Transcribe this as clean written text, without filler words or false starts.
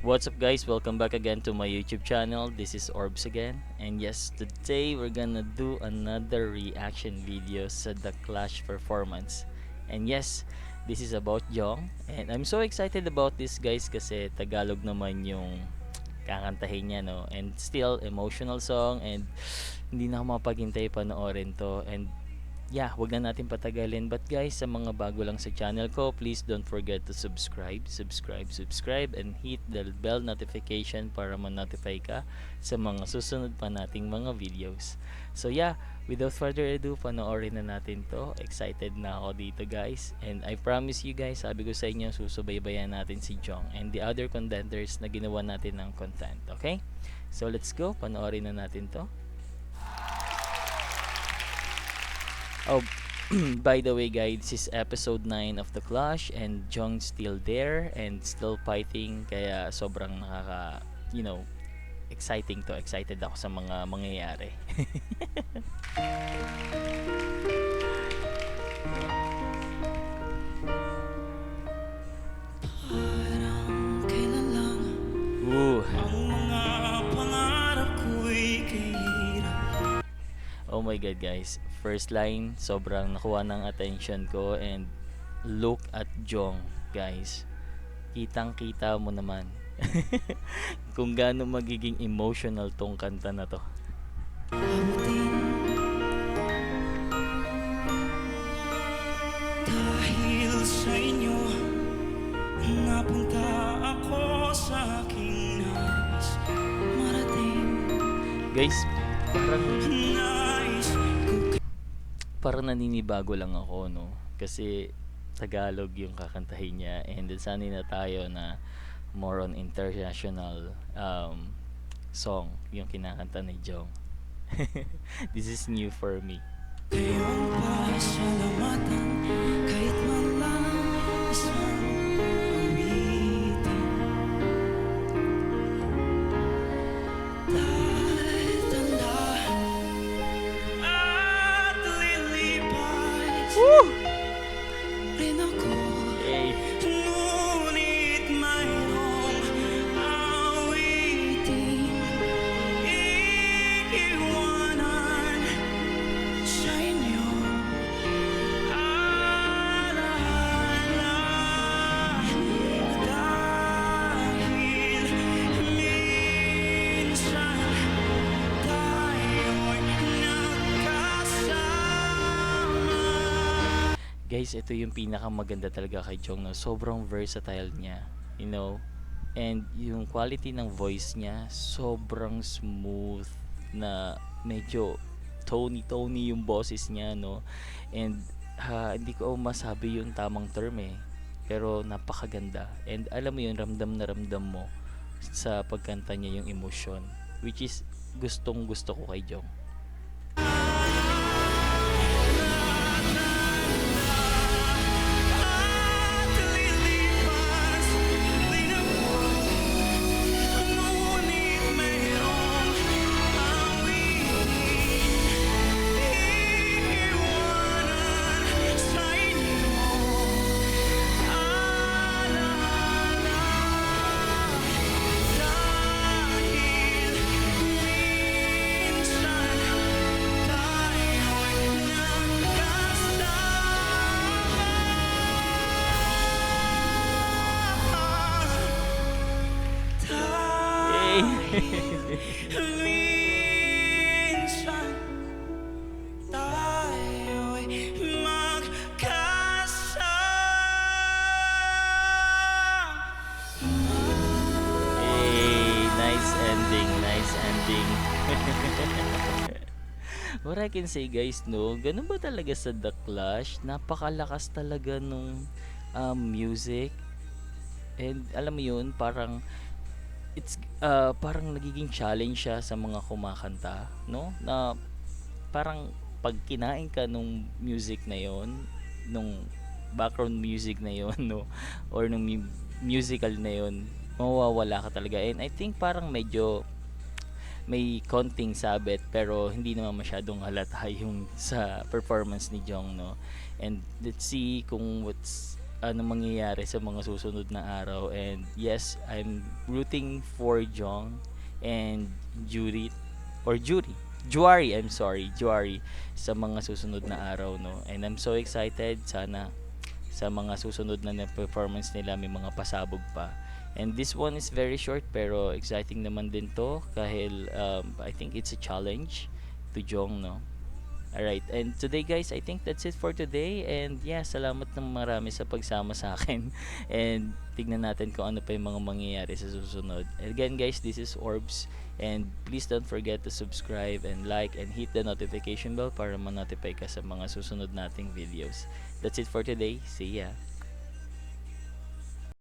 What's up, guys? Welcome back again to my YouTube channel. This is Orbs again. And yes, today we're gonna do another reaction video sa The Clash performance. And yes, this is about Jong. And I'm so excited about this, guys, kasi Tagalog naman yung kakantahin niya, no? And still, emotional song. And hindi na ako mapaghintay panoorin to. And yeah, wag na natin patagalin. But guys, sa mga bago lang sa channel ko, please don't forget to subscribe, and hit the bell notification para ma-notify ka sa mga susunod pa nating mga videos. So yeah, without further ado, panoorin na natin to. Excited na ako dito, guys. And I promise you, guys, sabi ko sa inyo, susubaybayan natin si Jong and the other contenders na ginawa natin ng content. Okay? So let's go, panoorin na natin to. Oh, by the way, guys, this is episode 9 of The Clash and Jong's still there and still fighting, kaya sobrang exciting to. Excited ako sa mga mangyayari. Ooh. Oh my god, guys. First line, sobrang nakuha ng attention ko, and look at Jong, guys. Kitang-kita mo naman kung gaano magiging emotional tong kanta na to. Dahil sa inyo, napunta ako sa aking nais marating. Guys, Nais ko parang naninibago lang ako, no? Kasi Tagalog yung kakantahin niya, and then sanay na tayo na more on international song yung kinakanta ni Jong. This is new for me. kayong pasalamatan kahit man lang isang awitin. Dahil tanda at lilipas rin ako. Yay! Ngunit mayroong awiting iiwanan sa inyo. Alaala dahil minsan tayo'y nagkasama. Guys, ito yung pinakamaganda talaga kay Jong, no? Sobrang versatile niya, you know? And yung quality ng voice niya, sobrang smooth na medyo tony yung boses niya, no? And hindi ko masabi yung tamang term eh. Pero napakaganda. And alam mo yun, ramdam na ramdam mo sa pagkanta niya yung emotion. Which is gustong gusto ko kay Jong. At lilipas din ako, ngunit mayroong awiting iiwanan sa inyo. Alaala dahil minsan tayo'y nagkasama. Yay! Minsan tayo'y Hey, nice ending, nice ending. What I can say, guys, no, ganun ba talaga sa The Clash? Napakalakas talaga nung music. And alam mo yun, parang parang nagiging challenge siya sa mga kumakanta, no? Na parang pag kinain ka nung music na yon, nung background music na yon, no, or nung musical na yon, mawawala ka talaga. And I think parang medyo may konting sabit, pero hindi naman masyadong halata yung sa performance ni Jong, no. And let's see kung what's ano mangyayari sa mga susunod na araw. And yes, I'm rooting for Jong and Jury or Juari, I'm sorry, Juari sa mga susunod na araw, no. And I'm so excited, sana sa mga susunod na performance nila may mga pasabog pa. And this one is very short pero exciting naman din to dahil I think it's a challenge to Jong, no. Alright, and today guys, I think that's it for today. And yeah, salamat ng marami sa pagsama sa akin. And tignan natin kung ano pa yung mga mangyayari sa susunod. And again guys, this is Orbs. And please don't forget to subscribe and like and hit the notification bell para ma-notify ka sa mga susunod nating videos. That's it for today. See ya!